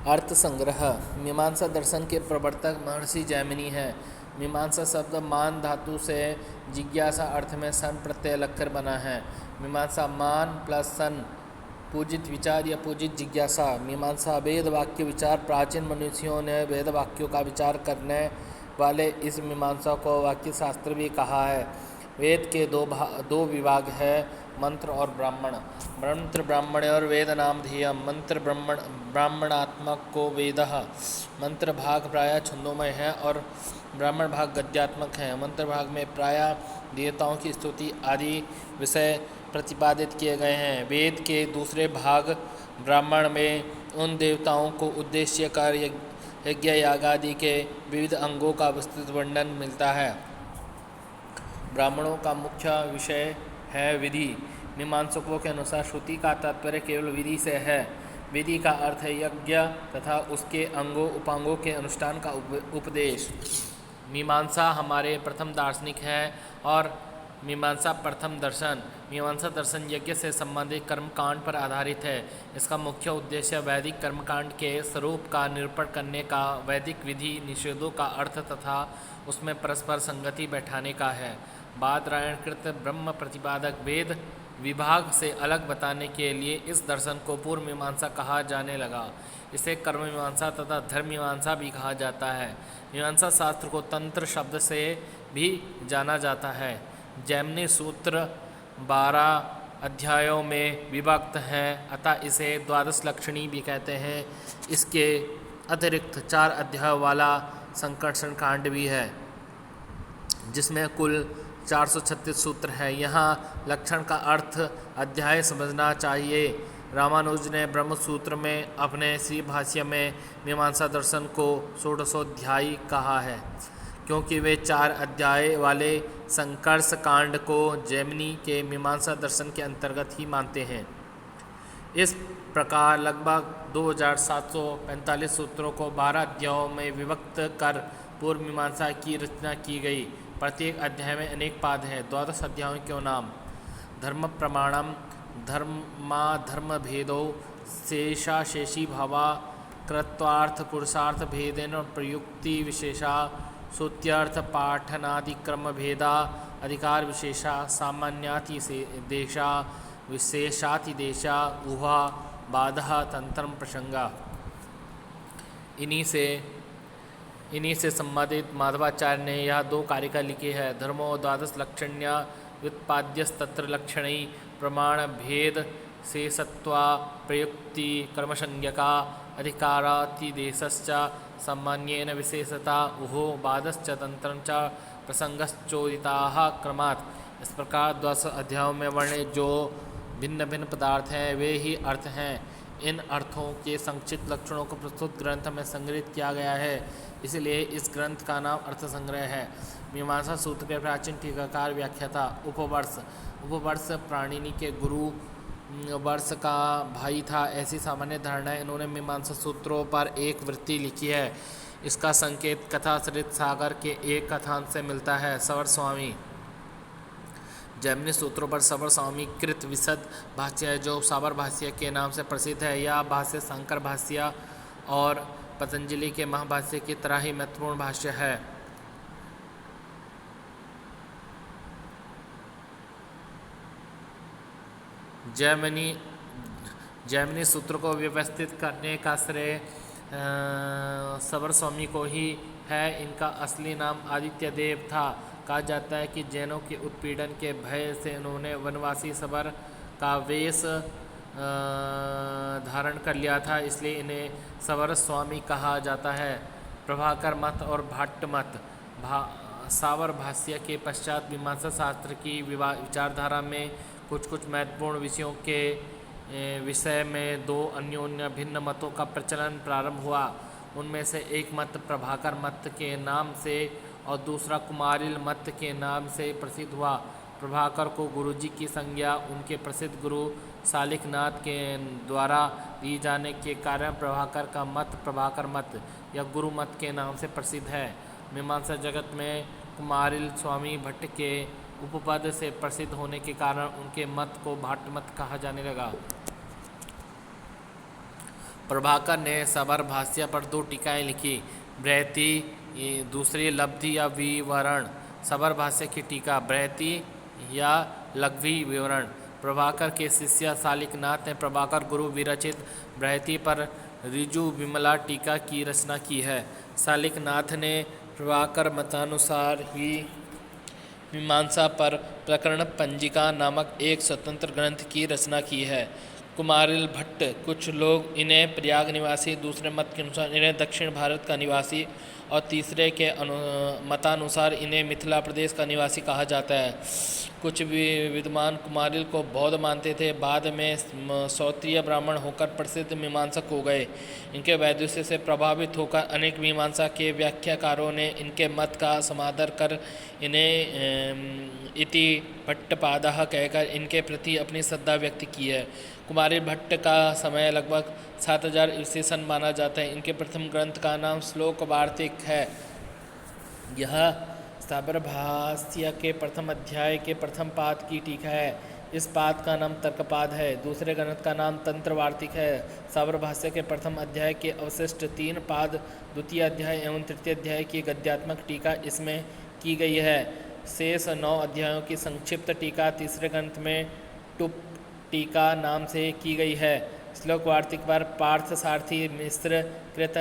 अर्थ संग्रह। मीमांसा दर्शन के प्रवर्तक महर्षि जैमिनी हैं। मीमांसा शब्द मान धातु से जिज्ञासा अर्थ में सन प्रत्यय लगकर बना है। मीमांसा मान प्लस सन, पूजित विचार या पूजित जिज्ञासा। मीमांसा वेद वाक्य विचार। प्राचीन मनुष्यों ने वेद वाक्यों का विचार करने वाले इस मीमांसा को वाक्य शास्त्र भी कहा है। वेद के दो विभाग है, मंत्र और ब्राह्मण। मंत्र ब्राह्मण और वेद नाम ध्येयम। मंत्र ब्राह्मणात्मक को वेदः। मंत्र भाग प्रायः छंदोमय है और ब्राह्मण भाग गद्यात्मक है। मंत्र भाग में प्रायः देवताओं की स्तुति आदि विषय प्रतिपादित किए गए हैं। वेद के दूसरे भाग ब्राह्मण में उन देवताओं को उद्देश्य कर यज्ञ याग आदि के विविध अंगों का विस्तृत वर्णन मिलता है। ब्राह्मणों का मुख्य विषय है विधि। मीमांसकों के अनुसार श्रुति का तात्पर्य केवल विधि से है। विधि का अर्थ है यज्ञ तथा उसके अंगों उपांगों के अनुष्ठान का उपदेश। मीमांसा हमारे प्रथम दार्शनिक है और मीमांसा प्रथम दर्शन। मीमांसा दर्शन यज्ञ से संबंधित कर्मकांड पर आधारित है। इसका मुख्य उद्देश्य वैदिक कर्मकांड के स्वरूप का निरूपण करने का, वैदिक विधि निषेधों का अर्थ तथा उसमें परस्पर संगति बैठाने का है। बादरायणकृत ब्रह्म प्रतिपादक वेद विभाग से अलग बताने के लिए इस दर्शन को पूर्व मीमांसा कहा जाने लगा। इसे कर्म मीमांसा तथा धर्म मीमांसा भी कहा जाता है। मीमांसा शास्त्र को तंत्र शब्द से भी जाना जाता है। जैमिनी सूत्र 12 अध्यायों में विभक्त हैं, अतः इसे द्वादश लक्षणी भी कहते हैं। इसके अतिरिक्त 4 अध्याय वाला संकर्षण कांड भी है, जिसमें कुल 436 सूत्र है। यहाँ लक्षण का अर्थ अध्याय समझना चाहिए। रामानुज ने ब्रह्मसूत्र में अपने श्री भाष्य में मीमांसा दर्शन को षोडशोध्यायी कहा है, क्योंकि वे 4 अध्याय वाले संकर्ष कांड को जैमिनी के मीमांसा दर्शन के अंतर्गत ही मानते हैं। इस प्रकार लगभग 2745 सूत्रों को 12 अध्यायों में विभक्त कर पूर्व मीमांसा की रचना की गई। प्रत्येक अध्याय में अनेक पाद हैं। द्वादश अध्यायों के नाम: धर्म प्रमाणम, धर्माधर्म भेदो, शेषाशेषी भावा, कृत्वार्थ पुरुषार्थ भेदेन प्रयुक्ति विशेषा, श्रुत्यर्थ पाठनादिक्रम भेदा, अधिकार विशेषा, सामान्याति देशा, विशेषाति देशा, ऊहा, बाधः, तंत्रम प्रसंगा। इन्हीं से संबंधित माधवाचार्य ने यह 2 कारिका लिखी है। धर्मो द्वादश लक्षण्या व्युत्पाद्यस्तत्र लक्षणी प्रमाण भेद शेषत्वा प्रयुक्ति कर्मसंज्ञका अधिकारातिदेशश्च सामान्येन विशेषता उहो बाधश्च तंत्रं च प्रसंगश्चोदिताः क्रमात्। इस प्रकार 10 अध्यायों में वर्णित जो भिन्न भिन्न पदार्थ हैं वे ही अर्थ हैं। इन अर्थों के संक्षिप्त लक्षणों को प्रस्तुत ग्रंथ में संग्रहित किया गया है, इसलिए इस ग्रंथ का नाम अर्थ संग्रह है। मीमांसा सूत्र के प्राचीन टीकाकार व्याख्याता उपवर्ष प्राणिनि के गुरु वर्ष का भाई था, ऐसी सामान्य धारणा है। इन्होंने मीमांसा सूत्रों पर एक वृत्ति लिखी है। इसका संकेत कथासरित सागर के एक कथांश से मिलता है। सवर स्वामी जैमिनी सूत्रों पर सवर स्वामी कृत विशद भाष्य है, जो सावर भाष्य के नाम से प्रसिद्ध है। यह भाष्य शंकर भाष्य और पतंजलि के महाभाष्य की तरह ही महत्वपूर्ण भाष्य है। जैमिनी सूत्र को व्यवस्थित करने का श्रेय सवर स्वामी को ही है। इनका असली नाम आदित्य देव था। कहा जाता है कि जैनों के उत्पीड़न के भय से इन्होंने वनवासी सवर का वेश धारण कर लिया था, इसलिए इन्हें सवर स्वामी कहा जाता है। प्रभाकर मत और भाट्ट मत। सावर भाष्य के पश्चात मीमांसा शास्त्र की विचारधारा में कुछ महत्वपूर्ण विषयों के विषय में 2 अन्योन्य भिन्न मतों का प्रचलन प्रारंभ हुआ। उनमें से एक मत प्रभाकर मत के नाम से और दूसरा कुमारिल मत के नाम से प्रसिद्ध हुआ। प्रभाकर को गुरुजी की संज्ञा उनके प्रसिद्ध गुरु सालिकनाथ के द्वारा दी जाने के कारण प्रभाकर का मत प्रभाकर मत या गुरु मत के नाम से प्रसिद्ध है। मीमांसा जगत में कुमारिल स्वामी भट्ट के उपपद से प्रसिद्ध होने के कारण उनके मत को भाट्ट मत कहा जाने लगा। प्रभाकर ने सबर भाष्य पर 2 टीकाएँ लिखी। बृहति, दूसरी लब्धि या विवरण। सबर भाष्य की टीका बृहति या लघ्वी विवरण। प्रभाकर के शिष्य शालिकनाथ ने प्रभाकर गुरु विरचित बृहति पर ऋजु विमला टीका की रचना की है। शालिकनाथ ने प्रभाकर मतानुसार ही मीमांसा पर प्रकरण पंजिका नामक एक स्वतंत्र ग्रंथ की रचना की है। कुमारिल भट्ट, कुछ लोग इन्हें प्रयाग निवासी, दूसरे मत के अनुसार इन्हें दक्षिण भारत का निवासी और तीसरे के मतानुसार इन्हें मिथिला प्रदेश का निवासी कहा जाता है। कुछ विद्वान कुमारिल को बौद्ध मानते थे, बाद में क्षत्रिय ब्राह्मण होकर प्रसिद्ध मीमांसक हो गए। इनके वैदुष्य से प्रभावित होकर अनेक मीमांसा के व्याख्याकारों ने इनके मत का समादर कर इन्हें इति भट्टपादः कहकर इनके प्रति अपनी श्रद्धा व्यक्त की है। कुमारिल भट्ट का समय लगभग 7000 ईस्वी सन माना जाता है। इनके प्रथम ग्रंथ का नाम श्लोक वार्तिक है। यह सबर भाष्य के प्रथम अध्याय के प्रथम पाद की टीका है। इस पाद का नाम तर्कपाद है। दूसरे ग्रंथ का नाम तंत्र वार्तिक है। सबर भाष्य के प्रथम अध्याय के अवशिष्ट 3 पाद, द्वितीय अध्याय एवं तृतीय अध्याय की गद्यात्मक टीका इसमें की गई है। शेष 9 अध्यायों की संक्षिप्त टीका तीसरे ग्रंथ में टुप टीका नाम से की गई है। श्लोक वार्तिक पर पार्थ सारथी मिश्र कृत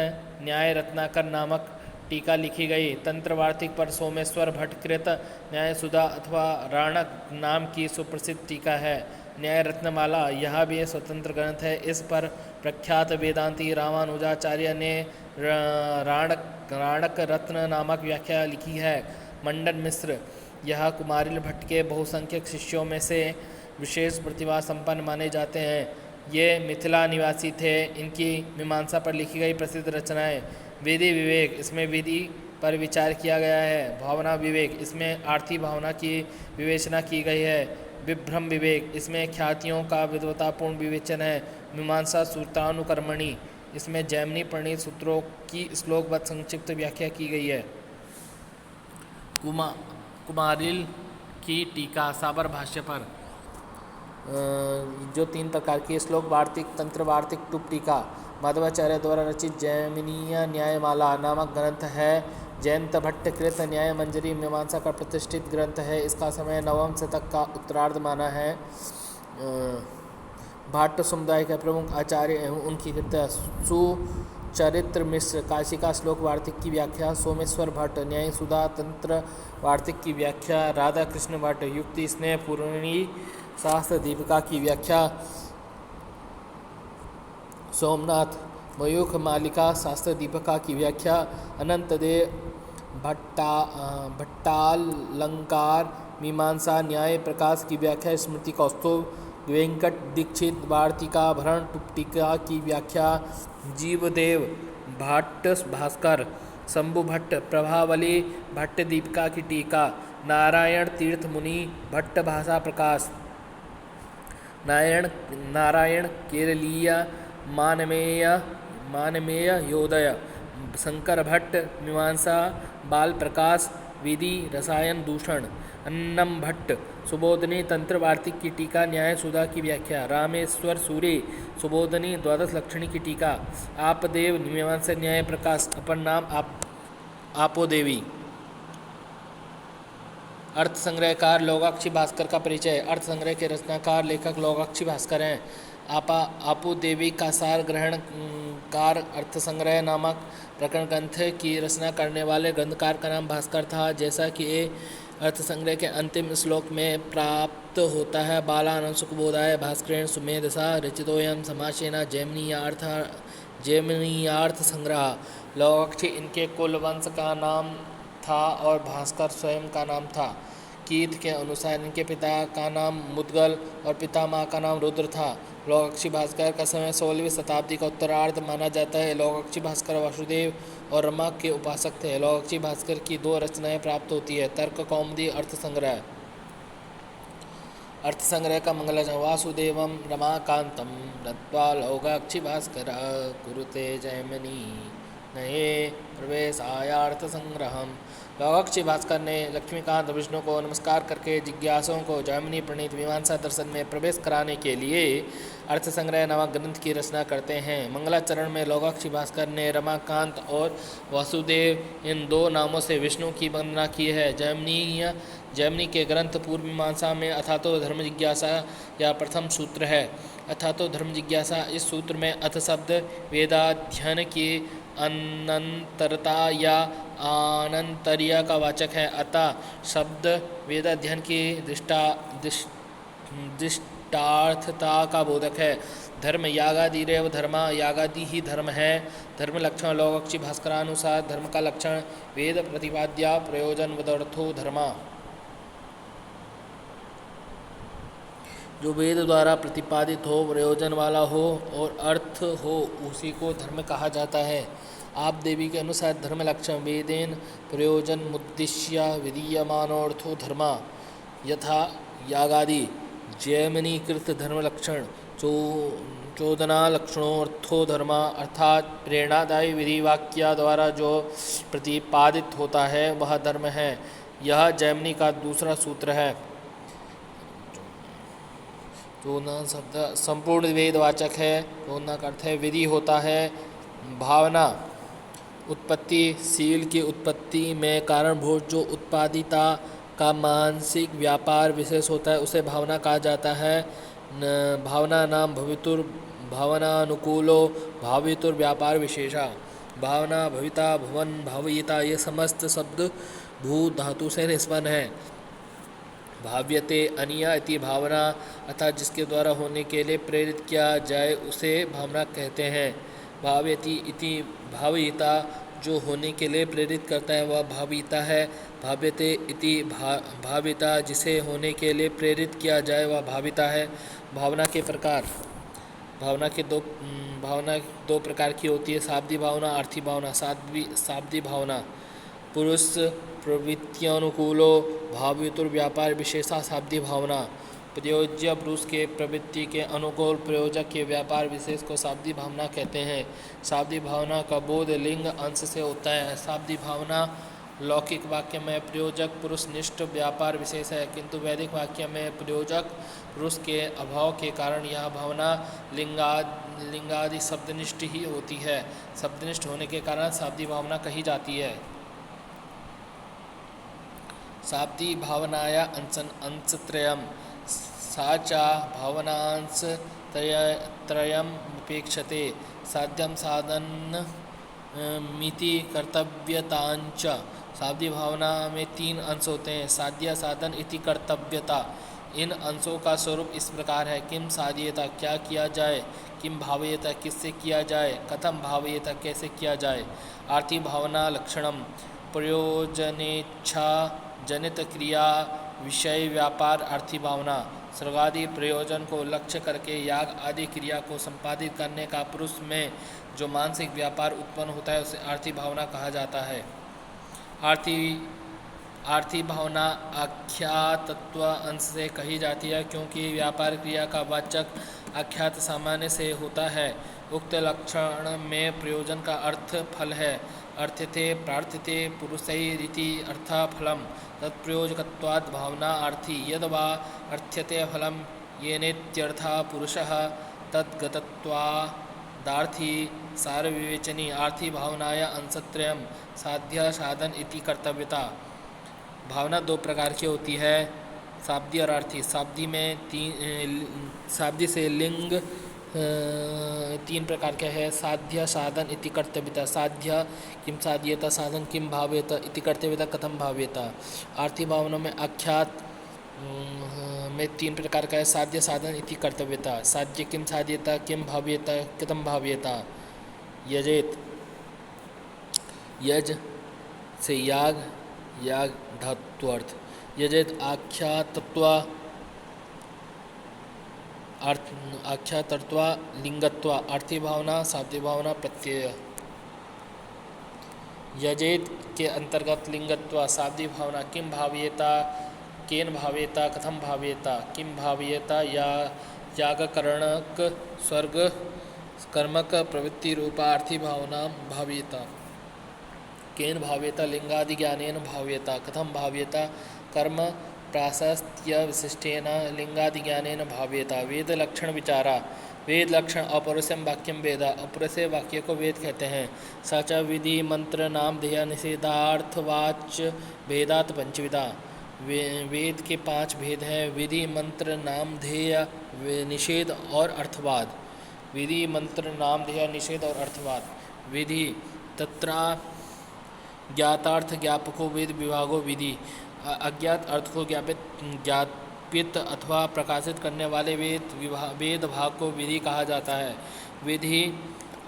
न्याय रत्नाकर नामक टीका लिखी गई। तंत्र वार्तिक पर सोमेश्वर भट्ट कृत न्याय सुधा अथवा राणक नाम की सुप्रसिद्ध टीका है। न्याय रत्नमाला यह भी एक स्वतंत्र ग्रंथ है। इस पर प्रख्यात वेदांती रामानुजाचार्य ने राणक रत्न नामक व्याख्या लिखी है। मंडन मिश्र यह कुमारिल भट्ट के बहुसंख्यक शिष्यों में से विशेष प्रतिभा संपन्न माने जाते हैं। ये मिथिला निवासी थे। इनकी मीमांसा पर लिखी गई प्रसिद्ध रचनाएं विधि विवेक, इसमें विधि पर विचार किया गया है। भावना विवेक, इसमें आर्थी भावना की विवेचना की गई है। विभ्रम विवेक, इसमें ख्यातियों का विद्वतापूर्ण विवेचन है। मीमांसा सूत्रानुकर्मणि, इसमें जैमिनी प्रणीत सूत्रों की श्लोकबद्ध संक्षिप्त व्याख्या की गई है। कुमारिल की टीका साबर भाष्य पर जो 3 प्रकार की श्लोक वार्तिक, तंत्र वार्तिक, टुप टीका माधवाचार्य द्वारा रचित जैमिनीय न्यायमाला नामक ग्रंथ है। जयंत भट्ट कृत न्याय मंजरी मीमांसा का प्रतिष्ठित ग्रंथ है। इसका समय 9वें शतक का उत्तरार्ध माना है। भाट्ट समुदाय के प्रमुख आचार्य एवं उनकी कृत्य सुचरित्र मिश्र, काशी का श्लोक वार्तिक की व्याख्या सोमेश्वर भट्ट, न्याय सुधा तंत्र वार्तिक की व्याख्या राधा कृष्ण भट्ट, युक्ति स्नेह पूर्णी शास्त्र दीपिका की व्याख्या सोमनाथ, मयूख मालिका शास्त्र दीपिका की व्याख्या अनंतदेव, भट्टालंकार मीमांसा न्याय प्रकाश की व्याख्या स्मृति कौस्तुभ, वेंकट दीक्षित वार्तिकाभरण टुप्टिका की व्याख्या जीवदेव भट्ट भास्कर, शंभु भट्ट प्रभावली भट्ट दीपिका की टीका, नारायण तीर्थ मुनि भट्ट भाषा प्रकाश, नारायण केरलीय मानमेय योदय, शंकर भट्ट मीमांसा बाल प्रकाश विधि रसायन दूषण, अन्नम भट्ट सुबोधनी तंत्र वार्तिक की टीका न्याय सुधा की व्याख्या, रामेश्वर सूर्य सुबोधनी द्वादश लक्षणी की टीका, आपदेव मीमांसा न्याय प्रकाश, अपर नाम आपो देवी। अर्थ संग्रहकार लोकाक्षी भास्कर का परिचय। अर्थ संग्रह के रचनाकार लेखक लोकाक्षी भास्कर हैं। आपो देवी का सार ग्रहणकार अर्थ संग्रह नामक प्रकरण ग्रंथ की रचना करने वाले ग्रंथकार का नाम भास्कर था। जैसा कि ये अर्थ संग्रह के अंतिम श्लोक में प्राप्त होता है, बालानं सुखबोधाय भास्करेण सुमेधसा रचितोऽयं समासेन जैमिनीयार्थ संग्रह। लोकाक्षी इनके कुल वंश का नाम था और भास्कर स्वयं का नाम था। कीथ के अनुसार इनके पिता का नाम मुद्गल और पितामह का नाम रुद्र था। लोकाक्षी भास्कर का समय 16वीं शताब्दी का उत्तरार्ध माना जाता है। लोकाक्षी भास्कर वासुदेव और रमा के उपासक थे। लोकाक्षी भास्कर की 2 रचनाएं प्राप्त होती है, तर्क कौमुदी, अर्थ संग्रह। अर्थ संग्रह का मंगलाचरण वासुदेवम रमाकांतम नत्वा लोकाक्षी भास्कर कुरुते जैमिनी नये प्रवेशायार्थ संग्रहम। लोकाक्षी भास्कर ने लक्ष्मीकांत विष्णु को नमस्कार करके जिज्ञासुओं को जैमिनी प्रणीत मीमांसा दर्शन में प्रवेश कराने के लिए अर्थ संग्रह नामक ग्रंथ की रचना करते हैं। मंगलाचरण में लोकाक्षी भास्कर ने रमाकांत और वासुदेव इन दो नामों से विष्णु की वंदना की है। जैमिनी के ग्रंथ पूर्व मीमांसा में अथातो धर्म जिज्ञासा या प्रथम सूत्र है। अथातो धर्म जिज्ञासा, इस सूत्र में अथ शब्द वेदाध्ययन की अनंतरता या आनंतर्य का वाचक है। अतः शब्द वेदाध्ययन की दृष्टार्थता का बोधक है। धर्म यागादिरेव धर्मा, यागादि ही धर्म है। धर्म लक्षण लोकाक्षी भास्करानुसार धर्म का लक्षण वेद प्रतिपाद्या प्रयोजन वदर्थो धर्मा। जो वेद द्वारा प्रतिपादित हो, प्रयोजन वाला हो और अर्थ हो, उसी को धर्म कहा जाता है। आप देवी के अनुसार धर्म लक्षण वेदेन प्रयोजन मुद्दिश्य विधीयमानोऽर्थो धर्मा यथा यागादि जैमिनीकृत धर्म लक्षण चोदना लक्षणोऽर्थो धर्मा, अर्थात प्रेरणादायी विधि वाक्य द्वारा जो प्रतिपादित होता है वह धर्म है। यह जैमिनी का दूसरा सूत्र है। चोदना शब्द संपूर्ण वेदवाचक है। चोदना का अर्थ है विधि होता है। भावना उत्पत्ति, शील की उत्पत्ति में कारणभूत जो उत्पादिता का मानसिक व्यापार विशेष होता है उसे भावना कहा जाता है। भावना नाम भवितुर भावनानुकूलो भावितुर व्यापार विशेषा। भावना, भविता, भुवन, भावयिता ये समस्त शब्द भू धातु से निष्पन्न है। भाव्यते अनिया इति भावना, अर्थात जिसके द्वारा होने के लिए प्रेरित किया जाए उसे भावना कहते हैं। भाव्यति इति भावयिता, जो होने के लिए प्रेरित करता है वह भावयिता है। भाव्यते इति भाविता, जिसे होने के लिए प्रेरित किया जाए वह भाविता है। भावना के प्रकार, भावना दो प्रकार की होती है, शाब्दी भावना, अर्थी भावना। शाब्दी भावना पुरुष प्रवृत्त्यानुकूलो भावितुर व्यापार विशेषा शाब्दी भावना। प्रयोज्य पुरुष के प्रवृत्ति के अनुकूल प्रयोजक के व्यापार विशेष को शाब्दी भावना कहते हैं। शाब्दी भावना का बोध लिंग अंश से होता है। शाब्दी भावना लौकिक वाक्य में प्रयोजक पुरुषनिष्ठ व्यापार विशेष है, किंतु वैदिक वाक्य में प्रयोजक पुरुष के अभाव के कारण यह भावना लिंगादि शब्दनिष्ठ ही होती है। शब्दनिष्ठ होने के कारण शाब्दी भावना कही जाती है। शाब्दी भावनाया अंशत्रयम् साचा भावनांश त्रयम् उपेक्षते। साध्यम साधन मिति कर्तव्यतांच। शाब्दी भावना में 3 अंश होते हैं, साध्य, साधन इति कर्तव्यता। इन अंशों का स्वरूप इस प्रकार है। किम साध्यता, क्या किया जाए। किम भावयेता, किससे किया जाए। कथम भावयेता, कैसे किया जाए। आर्थिक भावना लक्षणम प्रयोजनेच्छा जनित क्रिया विषय व्यापार। आर्थिक भावना स्वर्गादि प्रयोजन को लक्ष्य करके याग आदि क्रिया को संपादित करने का पुरुष में जो मानसिक व्यापार उत्पन्न होता है उसे आर्थिक भावना कहा जाता है। आर्थिक भावना आख्यातत्व अंश से कही जाती है, क्योंकि व्यापार क्रिया का वाचक आख्यात सामान्य से होता है। उक्त लक्षण में प्रयोजन का अर्थ फल है। अर्थ्यते प्रार्थ्यते पुरुषैरिति अर्थफलम तत्प्रयोजकत्वात् भावना अर्थी। यद वा अर्थ्यते फलम येनेत्यर्थः पुरुषः तद्गतत्वादार्थी सारविवेचनी। आर्थी भावनाया अंशत्रयम् साध्य साधन इति कर्तव्यता। भावना 2 प्रकार की होती है, शाब्दी और अर्थी। शाब्दी से लिंग 3 प्रकार के है, साध्य, साधन इति कर्तव्यता। साध्य किम साध्यता, साधन किम भाव्यता इति कर्तव्यता, कथम भाव्यता। आर्थिक भावना में आख्यात में 3 प्रकार का है, साध्य, साधन इति कर्तव्यता। साध्य किम साध्यता, किम भाव्यता, कथम भाव्यता। यजेत, यज से याग, याग धात्वर्थ। यजेत आख्यातत्व आख्यातत्व लिंगत्व। आर्थिक भावना, शाब्दी भावना, प्रत्यय। यजेत के अंतर्गत लिंगत्व, शाब्दी भावना किम भाव्यता, केन भाव्यता, कथम भाव्यता। किम भाव्यता या यागकरणक स्वर्ग कर्मक प्रवृत्ति रूपा आर्थिक भावना भाव्यता। केन भाव्यता लिंगादिज्ञानेन भाव्यता कथम भाव्यता कर्म प्राशस्त्य विशिष्टेन लिंगादिज्ञानेन भाव्यता वेद लक्षण विचारा वेद लक्षण अपौरुषम वाक्यम वेद अपौरुषे वाक्य को वेद कहते हैं सच विधि मंत्र नाम ध्येय निषेधार्थवाच भेदात पंचविधा वेद के 5 भेद हैं विधि मंत्र नाम ध्येय निषेध और अर्थवाद विधि मंत्र नाम ध्येय निषेध और अर्थवाद विधि तत्रा ज्ञातार्थ ज्ञापको वेद विभागो विधि अज्ञात अर्थ को ज्ञापित अथवा प्रकाशित करने वाले वेद भाग को विधि कहा जाता है विधि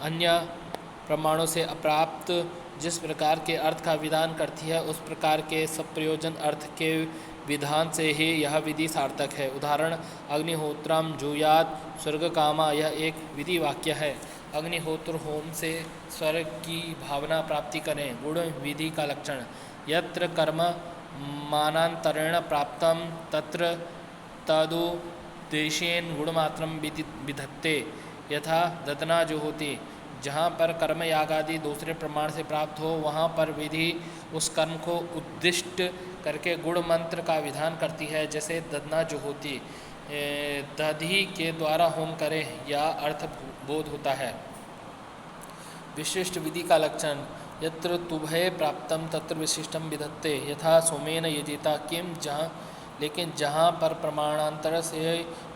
अन्य प्रमाणों से अप्राप्त जिस प्रकार के अर्थ का विधान करती है उस प्रकार के सप्रयोजन अर्थ के विधान से ही यह विधि सार्थक है उदाहरण अग्निहोत्रम जुयात स्वर्ग कामा यह एक विधि वाक्य है अग्निहोत्र होम से स्वर्ग की भावना प्राप्ति करें गुण विधि का लक्षण यत्र कर्म मानांतरेण प्राप्तम तत्र तदुद्देशेन गुणमात्रम विधत्ते यथा ददना जो होती जहाँ पर कर्म याग आदि दूसरे प्रमाण से प्राप्त हो वहाँ पर विधि उस कर्म को उद्दिष्ट करके गुण मंत्र का विधान करती है जैसे ददना जो होती दधि के द्वारा होम करे या अर्थ बोध होता है विशिष्ट विधि का लक्षण यत्र तुभय प्राप्तम तत्र विशिष्टम विधत्ते यथा सोमेन यजिता किम जहाँ लेकिन जहाँ पर प्रमाणांतर से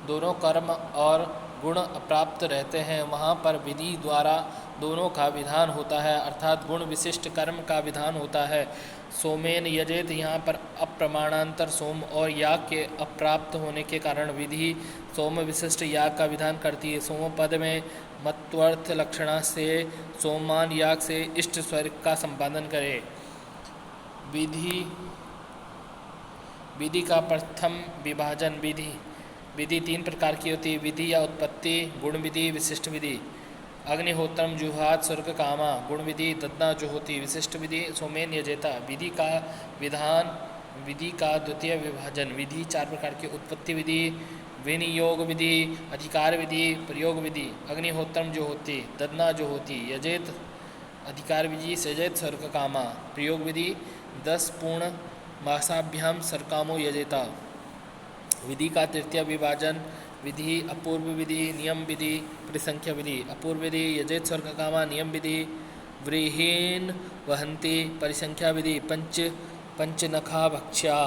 दोनों कर्म और गुण अप्राप्त रहते हैं वहाँ पर विधि द्वारा दोनों का विधान होता है अर्थात गुण विशिष्ट कर्म का विधान होता है सोमेन यजेत यहाँ पर अप्रमाणांतर सोम और याग के अप्राप्त होने के कारण विधि सोम विशिष्ट याग का विधान करती है सोम पद में मत्वर्थ लक्षणा से सोमान याग से इष्ट स्वर्ग का संपादन करे विधि का प्रथम विभाजन विधि 3 प्रकार की होती है विधि या उत्पत्ति गुण विधि विशिष्ट विधि अग्निहोत्रम जुहात स्वर्ग कामा गुण विधि ददना जो होती विशिष्ट विधि सोमेन यजेता विधि का विधान विधि का द्वितीय विभाजन विधि 4 प्रकार की उत्पत्ति विधि विनियोग विधि अधिकार विधि प्रयोग विधि अग्निहोत्रम जो होती ददना जो होती यजेत अधिकार विधि सजेत स्वर्ग कामा प्रयोग विधि 10 पूर्ण मासाभ्याम सरकामो यजेता विधि का तृतीय विभाजन विधि अपूर्व विधि नियम विधि परिसंख्या विधि अपूर्व विधि यजेत स्वर्ग कामा नियम विधि व्रीहीन वहंती परिसंख्या विधि पंचनखा भक्ष्या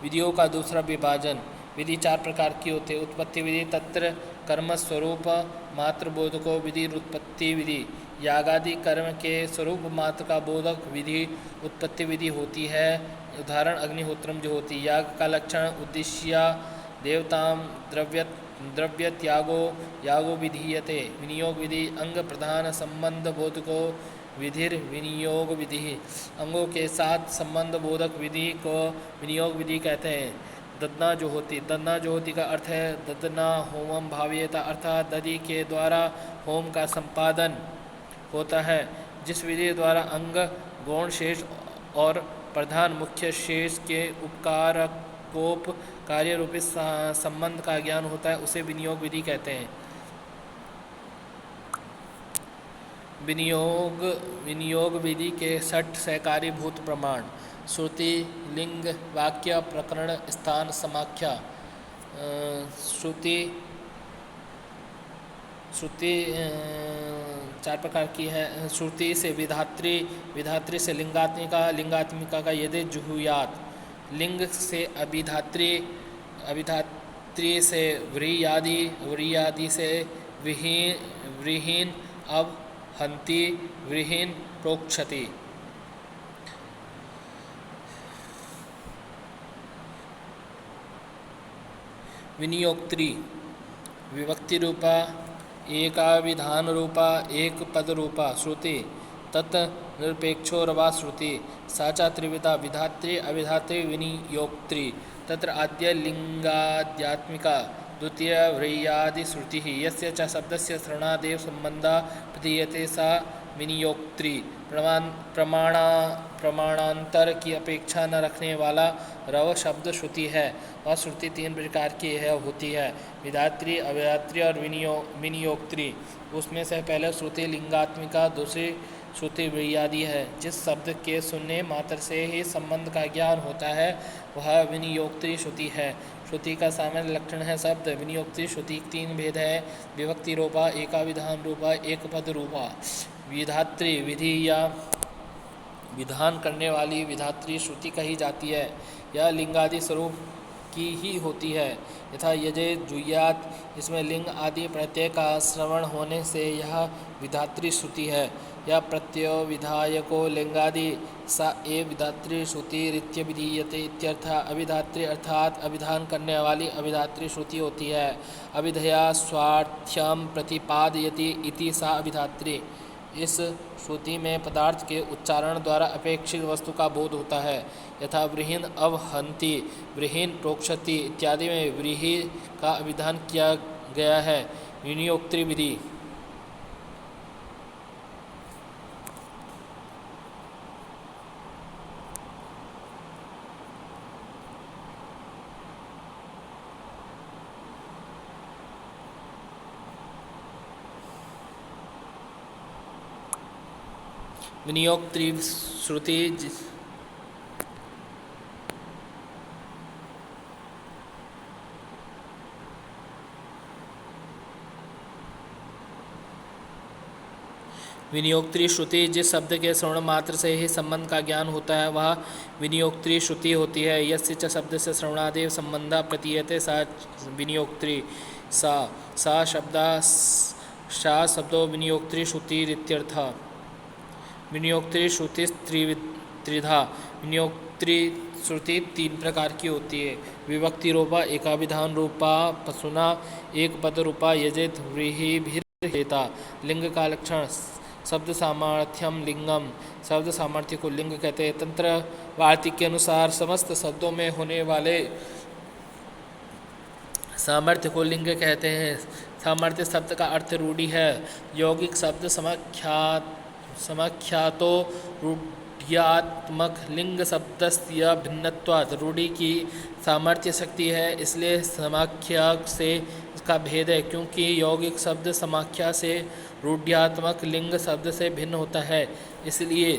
विधियों का दूसरा विभाजन विधि 4 प्रकार की होती है उत्पत्ति विधि तत्र कर्म स्वरूप मात्र बोधको विधि उत्पत्ति विधि यागादि कर्म के स्वरूप मात्र का बोधक विधि उत्पत्ति विधि होती है उदाहरण अग्निहोत्रम जो होती याग का लक्षण उद्देश्य देवताम द्रव्य यागो विधीयते विनियोग विधि अंग प्रधान संबंध बोधको विधिर विनियोग विधि अंगों के साथ संबंध बोधक विधि को विनियोग विधि कहते हैं ददना जो होती का अर्थ है ददना होमम भाव्यता अर्थात दधि के द्वारा होम का संपादन होता है जिस विधि द्वारा अंग गौण शेष और प्रधान मुख्य शेष के उपकारकोप कार्य रूपी संबंध का ज्ञान होता है उसे विनियोग विधि कहते हैं विनियोग विधि के 6 सहकारीभूत प्रमाण श्रुति लिंग वाक्य प्रकरण स्थान समाख्या श्रुति 4 प्रकार की है श्रुति से विधात्री से लिंगात्मिका का यदि जुहुयात लिंग से अभिधात्री से व्रीयादि से व्रीहीन अब हंति व्रीहीन प्रोक्षति विनियोक्त्री विभक्ति रूपा एकाविधान रूपा एक पद रूपा श्रुति तत् निरपेक्षोरवा श्रुति साचा त्रिविधा विधात्री अविधात्री विनियोक्त्री तत्र आद्य लिंगाध्यात्मिका द्वितीय व्रीयादि श्रुति यस्य च शब्दस्य श्रवणादेव संबंधा प्रतीयते सा विनियोक्त्री, प्रमाणांतर की अपेक्षा न रखने वाला रव शब्द श्रुति है। वह श्रुति तीन प्रकार की होती है, विधात्री, अविधात्री और विनियोक्त्री। उसमें से पहले श्रुति लिंगात्मिका, दूसरी श्रुति व्रीयादि है। जिस शब्द के सुनने मात्र से ही संबंध का ज्ञान होता है वह विनियोक्त्री श्रुति है। श्रुति का सामान्य लक्षण है शब्द। विनियोक्त्री श्रुति तीन भेद है, विभक्ति रूपा, एकाविधान रूपा, एक पद रूपा। विधात्री, विधि या विधान करने वाली विधात्री श्रुति कही जाती है। यह लिंगादि स्वरूप की ही होती है, यथा यजे, जुयात। इसमें लिंग आदि प्रत्यय का श्रवण होने से यह विधात्री श्रुति है। यह प्रत्ययो विधायको लिंगादि सा ए विधात्री श्रुति रित्य विधीयते इत्यर्थ। अविधात्री अर्थात अभिधान करने वाली अविधात्री श्रुति होती है। अविधया स्वार्थ्यम प्रतिपादयति इति सा अविधात्री। इस श्रुति में पदार्थ के उच्चारण द्वारा अपेक्षित वस्तु का बोध होता है, यथा व्रीहिन अवहन्ति, व्रीहिन प्रोक्षति इत्यादि में व्रीहि का अभिधान किया गया है। विनियोक्त्री विधि। विनियोक्त्री श्रुति विनियोक्त्री श्रुति जिस शब्द के श्रवण मात्र से ही संबंध का ज्ञान होता है वह विनियोक्त्री श्रुति होती है। यस्य च शब्द से श्रवणादेव संबंधा प्रतीयते सा विनियोक्त्री। सा शब्दो विनियोक्त्री श्रुति इत्यर्थ। विनियोक्त्री श्रुति त्रिधा। विनियोक्त्री श्रुति तीन प्रकार की होती है, विभक्ति रूपा, एकाविधान रूपा, पशुना, एक पद रूपा, यजेत व्रीहिभिर्हेता। लिंग का लक्षण शब्द सामर्थ्यम लिंगम। शब्द सामर्थ्य को लिंग कहते हैं। तंत्र वार्तिक के अनुसार समस्त शब्दों में होने वाले सामर्थ्य को लिंग कहते हैं। सामर्थ्य शब्द का अर्थ रूढ़ि है। यौगिक शब्द समाख्यातो रूढ़्यात्मक लिंग शब्दस्य भिन्नत्वात्। रूढ़ि की सामर्थ्य शक्ति है, इसलिए समाख्या से इसका भेद है, क्योंकि यौगिक शब्द समाख्या से रूढ़्यात्मक लिंग शब्द से भिन्न होता है। इसलिए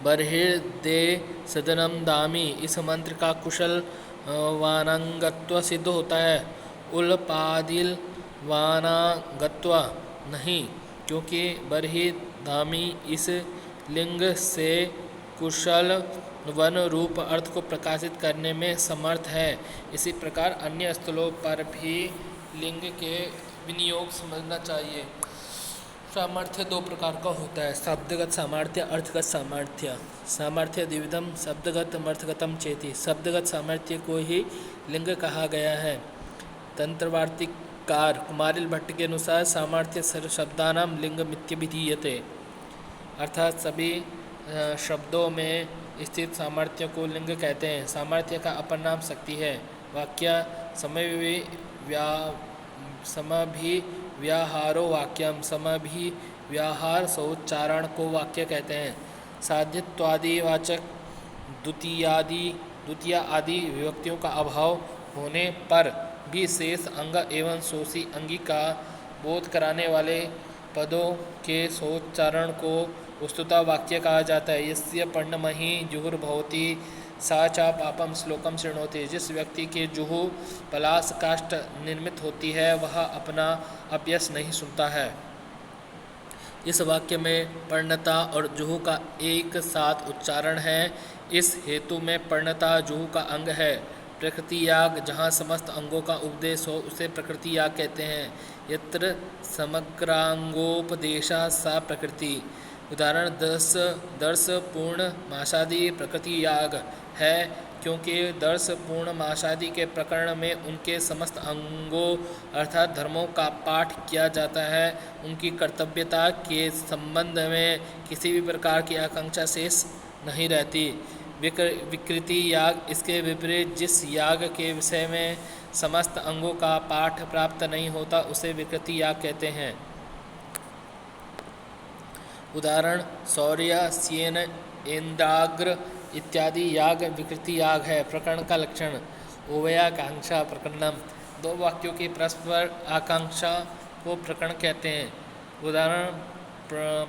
बर्हिर्दे सदनम दामी इस मंत्र का कुशल वानांगत्व सिद्ध होता है। उलपादिल वानांगत्व नहीं, क्योंकि बर्हि दामी इस लिंग से कुशल वन रूप अर्थ को प्रकाशित करने में समर्थ है। इसी प्रकार अन्य स्थलों पर भी लिंग के विनियोग समझना चाहिए। सामर्थ्य दो प्रकार का होता है, शब्दगत सामर्थ्य, अर्थगत सामर्थ्य। सामर्थ्य द्विविधम शब्दगत अर्थगतम चेति। शब्दगत सामर्थ्य को ही लिंग कहा गया है। तंत्रवार्तिककार कुमारिल भट्ट के अनुसार सामर्थ्य शब्दानाम लिंगमित्यभिधीयते, अर्थात सभी शब्दों में स्थित सामर्थ्य को लिंग कहते हैं। सामर्थ्य का अपर नाम शक्ति है। वाक्य समभिव्याहारो वाक्यम। समभिव्याहार सोच्चारण को वाक्य कहते हैं। साध्यत्वादि वाचक द्वितीय आदि विभक्तियों का अभाव होने पर भी शेष अंग एवं शोषी अंगी का बोध कराने वाले पदों के सोच्चारण को वस्तुतः वाक्य कहा जाता है। यस्य पर्णमहि जुहुर्भवति सा चा पापम श्लोकम शृणोति। जिस व्यक्ति के जुहु पलाश काष्ठ निर्मित होती है वह अपना अपयश नहीं सुनता है। इस वाक्य में पर्णता और जुहु का एक साथ उच्चारण है। इस हेतु में पर्णता जुहु का अंग है। प्रकृति याग, जहाँ समस्त अंगों का उपदेश हो उसे प्रकृति याग कहते हैं। यत्र समग्रांगोपदेशा सा प्रकृति। उदाहरण दर्श पूर्ण मासादि प्रकृति याग है, क्योंकि दर्श पूर्ण मासादि के प्रकरण में उनके समस्त अंगों अर्थात धर्मों का पाठ किया जाता है। उनकी कर्तव्यता के संबंध में किसी भी प्रकार की आकांक्षा शेष नहीं रहती। विकृति याग इसके विपरीत जिस याग के विषय में समस्त अंगों का पाठ प्राप्त नहीं होता उसे विकृति याग कहते हैं। उदाहरण शौर्य, सेन, इंद्राग्र इत्यादि याग विकृति याग है। प्रकरण का लक्षण उभयाकांक्षा प्रकरणम, दो वाक्यों की परस्पर आकांक्षा को प्रकरण कहते हैं। उदाहरण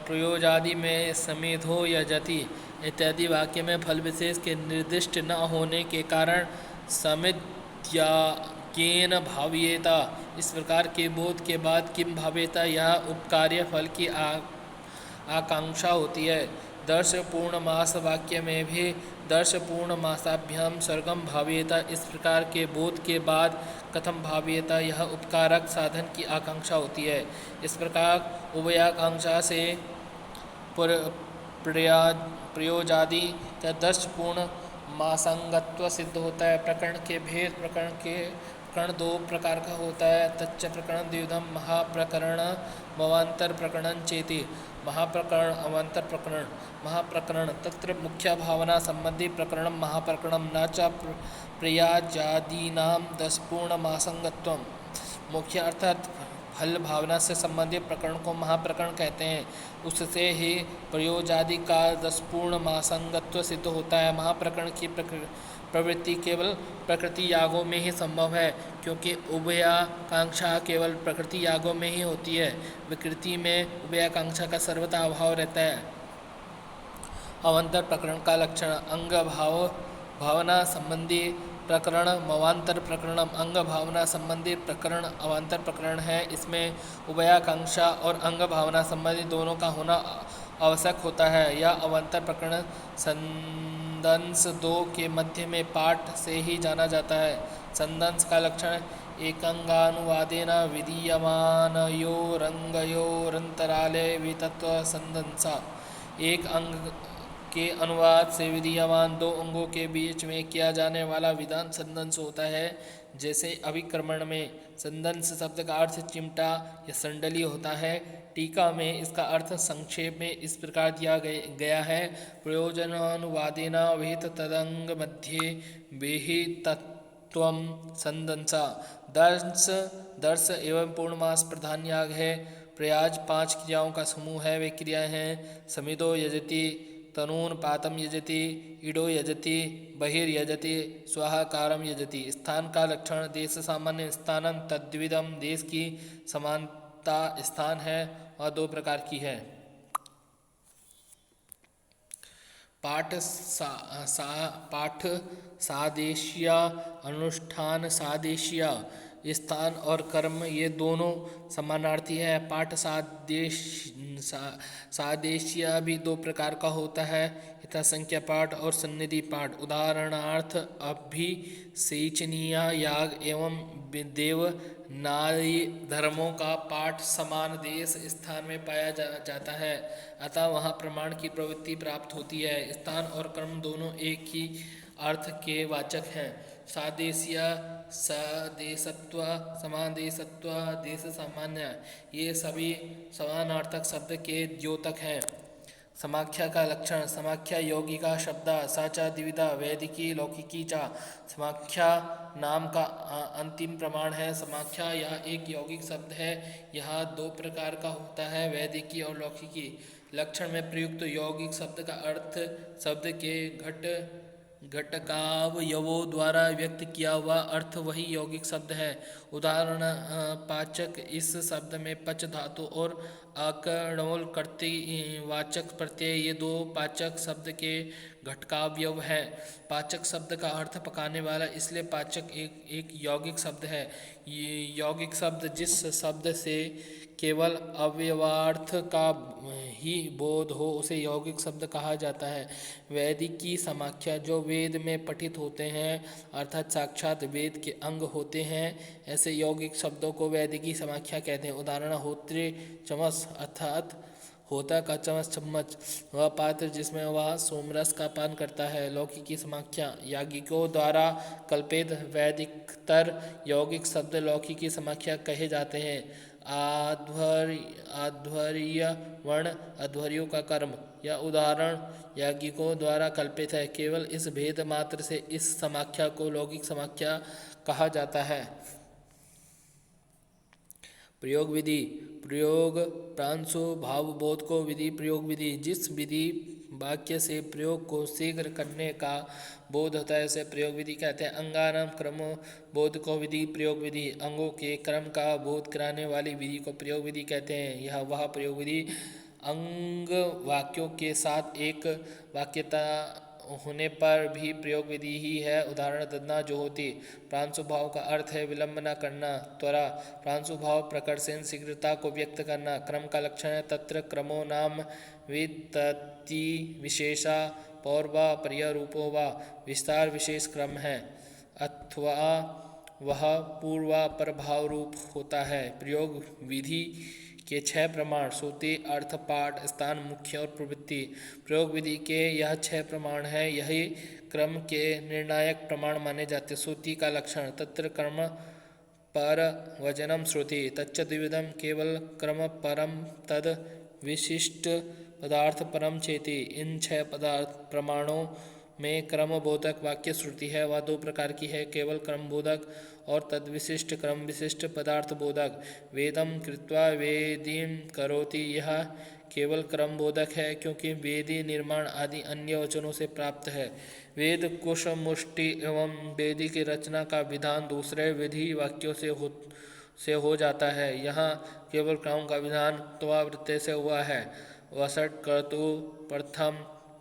प्रयोजादि में समेधो यजति इत्यादि वाक्य में फल विशेष के निर्दिष्ट न होने के कारण समिध्या केन भाव्येता, इस प्रकार के बोध के बाद किम भाव्येता यह उपकार्य फल की आकांक्षा होती है। दर्श पूर्ण मास वाक्य में भी दर्श पूर्ण मासाभ्याम स्वर्गम भाव्येता, इस प्रकार के बोध के बाद कथम भाव्येता यह उपकारक साधन की आकांक्षा होती है। इस प्रकार उभयाकांक्षा से प्रयोजादि का दर्श पूर्ण मासंगत्व सिद्ध होता है। प्रकरण के भेद प्रकरण दो प्रकार का होता है। तच्च प्रकरण द्विविधम महाप्रकरण मवांतर प्रकरण चेति। महाप्रकरण अवांतर प्रकरण। महाप्रकरण तत्र मुख्य भावना संबंधी प्रकरण महाप्रकरण न च प्रयाजादीनां दशपूर्ण मासंगत्वम। मुख्य अर्थात फल भावना से संबंधित प्रकरण को महाप्रकरण कहते हैं। उससे ही प्रयोजादि का दशपूर्ण मासंगत्व सिद्ध होता है। महाप्रकरण की प्रवृत्ति केवल प्रकृति यागों में ही संभव है, क्योंकि उभयाकांक्षा केवल प्रकृति यागों में ही होती है। विकृति में उभयाकांक्षा का सर्वथा अभाव रहता है। अवांतर प्रकरण का लक्षण अंग भावना संबंधी प्रकरण मवांतर प्रकरण। अंग भावना संबंधी प्रकरण अवांतर प्रकरण है। इसमें उभयाकांक्षा और अंग भावना संबंधी दोनों का होना आवश्यक होता है। यह अवांतर प्रकरण संदंश दो के मध्य में पाठ से ही जाना जाता है। संदंश का लक्षण एकंगानुवादेन विधीयमानयोरंगयोरंतराले वितत्व संदंसा। एक अंग के अनुवाद से विधीयमान दो अंगों के बीच में किया जाने वाला विधान संदंश होता है। जैसे अभिक्रमण में संदंश शब्द का अर्थ चिमटा या संडली होता है। टीका में इसका अर्थ संक्षेप में इस प्रकार दिया गया है। प्रयोजनानुवादेन विहित तदंग मध्ये विहितत्वम संदंसा। दर्श एवं पूर्णमास प्रधान याग है। प्रयाज 5 क्रियाओं का समूह है। वे क्रियाएं हैं समिदो यजति, तनून पातम यजति, ईडो यजति, बहिर्यजति, स्वाहाकारम यजति। स्थान का लक्षण देश सामान्य स्थानम तद्विदम, देश की समानता स्थान है और दो प्रकार की है। पाठ सादेशिया, अनुष्ठान सादेशिया। स्थान और कर्म ये दोनों समानार्थी है। पाठ सादेशिया भी दो प्रकार का होता है, यथा संख्या पाठ और सन्निधि पाठ। उदाहरणार्थ अभिसेचनीय याग एवं देव नारी धर्मों का पाठ समान देश स्थान में पाया जाता है, अतः वहाँ प्रमाण की प्रवृत्ति प्राप्त होती है। स्थान और कर्म दोनों एक ही अर्थ के वाचक हैं। सादेशीय, सदेशत्व, समादेशत्व, देश सामान्य, ये सभी समानार्थक शब्द के द्योतक हैं। समाख्या का लक्षण समाख्या यौगिका शब्द साचा द्विविधा वैदिकी लौकिकी चा। समाख्या नाम का अंतिम प्रमाण है। समाख्या यह एक यौगिक शब्द है। यह दो प्रकार का होता है, वैदिकी और लौकिकी। लक्षण में प्रयुक्त यौगिक शब्द का अर्थ शब्द के घटकावयवों द्वारा व्यक्त किया हुआ अर्थ वही यौगिक शब्द है। उदाहरण पाचक, इस शब्द में पच धातु और आकर्णोल कर्तृवाचक प्रत्यय ये दो पाचक शब्द के घटकावयव है। पाचक शब्द का अर्थ पकाने वाला, इसलिए पाचक एक यौगिक शब्द है। ये यौगिक शब्द जिस शब्द से केवल अव्यवार्थ का ही बोध हो उसे यौगिक शब्द कहा जाता है। वैदिकी समाख्या जो वेद में पठित होते हैं अर्थात साक्षात वेद के अंग होते हैं, ऐसे यौगिक शब्दों को वैदिकी समाख्या कहते हैं। उदाहरण होत्रे चमच अर्थात होता का चम्मच, वह पात्र जिसमें वह सोमरस का पान करता है। लौकिकी समाख्या याज्ञिकों द्वारा कल्पित वैदिकतर यौगिक शब्द लौकिकी समाख्या कहे जाते हैं। आध्वर्य वर्ण, अध्वर्यों का कर्म, यह उदाहरण याज्ञिकों द्वारा कल्पित है। केवल इस भेद मात्र से इस समाख्या को लौकिक समाख्या कहा जाता है। प्रयोग विधि, प्रयोग प्रांशु भाव बोध को विधि प्रयोग विधि। जिस विधि वाक्य से प्रयोग को शीघ्र करने का बोध होता है उसे प्रयोग विधि कहते हैं। अंगानाम क्रम बोध को विधि प्रयोग विधि। अंगों के क्रम का बोध कराने वाली विधि को प्रयोग विधि कहते हैं। यह वह प्रयोग विधि अंग वाक्यों के साथ एक वाक्यता होने पर भी प्रयोग विधि ही है। उदाहरण ददना जो होती। प्रांशु भाव का अर्थ है विलंब न करना, त्वरा। प्रांशु भाव प्रकर्षण शीघ्रता को व्यक्त करना। क्रम का लक्षण है तत्र क्रमो नाम वितति विशेषा पौर्वा पर्याय रूपो वा विस्तार विशेष क्रम है, अथवा वह पूर्वापर भाव रूप होता है। प्रयोग विधि के 6 प्रमाण श्रुति, अर्थ, पाठ, स्थान, मुख्य और प्रवृत्ति। प्रयोग विधि के यह 6 प्रमाण हैं। यही क्रम के निर्णायक प्रमाण माने जाते। श्रुति का लक्षण तत्र क्रम पर वचनम श्रुति, तच्च द्विविधम केवल क्रम परम तद विशिष्ट पदार्थ परम चेति। इन 6 प्रमाणों में क्रम बोधक वाक्य श्रुति है। वह 2 प्रकार की है, केवल क्रम बोधक और तद विशिष्ट क्रम विशिष्ट पदार्थ बोधक। वेदम कृत्वा वेदीम करोति, यह केवल क्रम बोधक है क्योंकि वेदी निर्माण आदि अन्य वचनों से प्राप्त है। वेद कुश मुष्टि एवं वेदी की रचना का विधान दूसरे विधि वाक्यों से हो जाता है। यहाँ केवल क्रम का विधान त्वा वृत्ते से हुआ है। वसट कर्तु प्रथम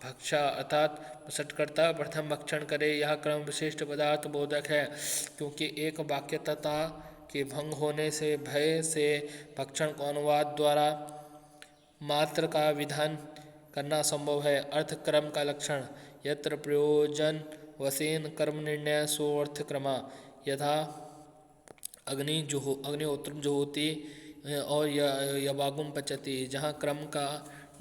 भक्षा, अर्थात वसटकर्ता प्रथम भक्षण करे। यह क्रम विशिष्ट पदार्थ बोधक है क्योंकि एक वाक्यता के भंग होने से भय से भक्षण को अनुवाद द्वारा मात्र का विधान करना संभव है। अर्थ क्रम का लक्षण यत्र प्रयोजन वसेन कर्म निर्णय सो अर्थ क्रमा, यथा अग्निहोत्रम जुहोति और यवागुम पचति। जहाँ क्रम का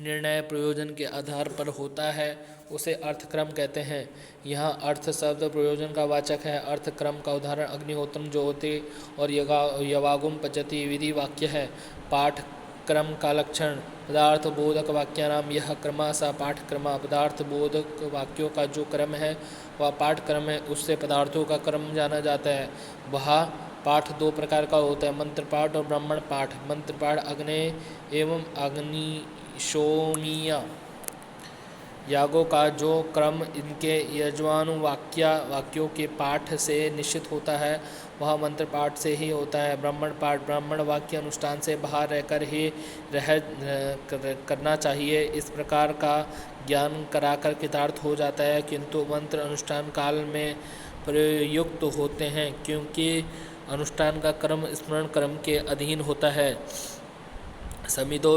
निर्णय प्रयोजन के आधार पर होता है उसे अर्थक्रम कहते हैं। यहाँ अर्थ शब्द प्रयोजन का वाचक है। अर्थक्रम का उदाहरण अग्निहोत्रम जुहोति और यवागुम पचति विधि वाक्य है। पाठ क्रम का लक्षण पदार्थ बोधक वाक्यानाम यह क्रमशः पाठक्रमा। पदार्थ बोधक वाक्यों का जो क्रम है वह पाठ क्रम है, उससे पदार्थों का क्रम जाना जाता है। वह पाठ 2 प्रकार का होता है, मंत्र पाठ और ब्राह्मण पाठ। मंत्र पाठ अग्नि एवं अग्निशोमीय यागों का जो क्रम इनके यजमानु वाक्यों के पाठ से निश्चित होता है वह मंत्र पाठ से ही होता है। ब्राह्मण पाठ ब्राह्मण वाक्य अनुष्ठान से बाहर रहकर ही करना चाहिए। इस प्रकार का ज्ञान कराकर कृतार्थ हो जाता है, किंतु मंत्र अनुष्ठान काल में प्रयुक्त होते हैं क्योंकि अनुष्ठान का क्रम स्मरण क्रम के अधीन होता है। समिदो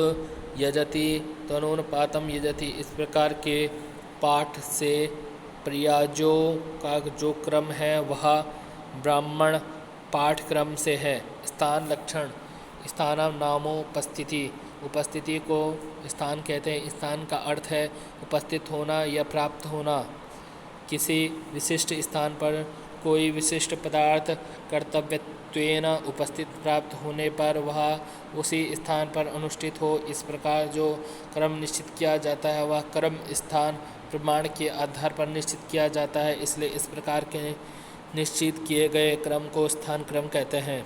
यजति तनोनुपातम यजति, इस प्रकार के पाठ से प्रयाजों का जो क्रम है वह ब्राह्मण पाठ क्रम से है। स्थान लक्षण स्थानम नामोपस्थिति, उपस्थिति को स्थान कहते हैं। स्थान का अर्थ है उपस्थित होना या प्राप्त होना। किसी विशिष्ट स्थान पर कोई विशिष्ट पदार्थ कर्तव्यत्वेन उपस्थित प्राप्त होने पर वह उसी स्थान पर अनुष्ठित हो। इस प्रकार जो क्रम निश्चित किया जाता है वह क्रम स्थान प्रमाण के आधार पर निश्चित किया जाता है। इसलिए इस प्रकार के निश्चित किए गए क्रम को स्थान क्रम कहते हैं।